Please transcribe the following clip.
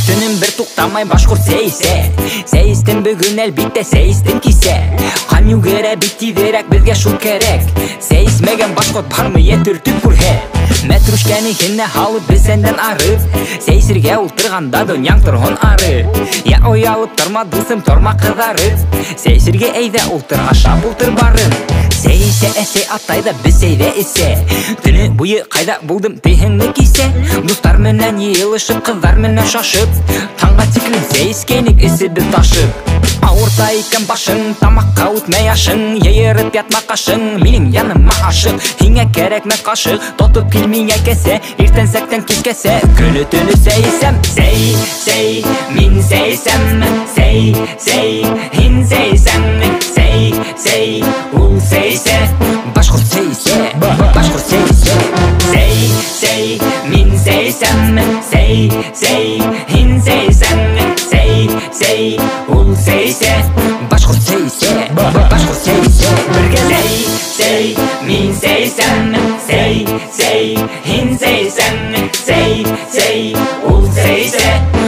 Түнүм бир туктамай башкурт сейсе. Сейистин бүгүн элбетте сейистин кисе. Камю керек битти дерек бизге шул керек. Сейисмеген башкурт бармы этүртүп бурhe. Метрушкени хинне алып биз сенден ары. Сейсирге ултырганда дөньяң турган ары. Я оялып турма дусым турма кызарып. Сейсирге эйде ултыр аша бултыр барын. Сейсе эсе атайда биз сейде эсе. Түнү буйу кайда булдым тыйыңны кисе. Дустар менен йылышып кыздар менен шашып. Таңга чиклин сейискеник эси биз ташып. Ауырта экен башың, тамакка утмай ашың. Йыйырып ятма кашың, менин яныма ашык. Хиңе керекмес кашык, тотуп килмиңе кесе. Иртен сектен кичкесе, күнү түнү сейсем. Сей, мин сейсем. Сей, хин сейсем. Сей, ул сейсе. Башкурт сейсе, башкурт сейсе. Сей, мин сейсем. Сей, хин сейсем. Сей, ул сейсе. Башкурт сейсе, башкурт сейсе. Бирге сей, мин сейсем. Сей, хин сейсем. Сей, ул сейсе.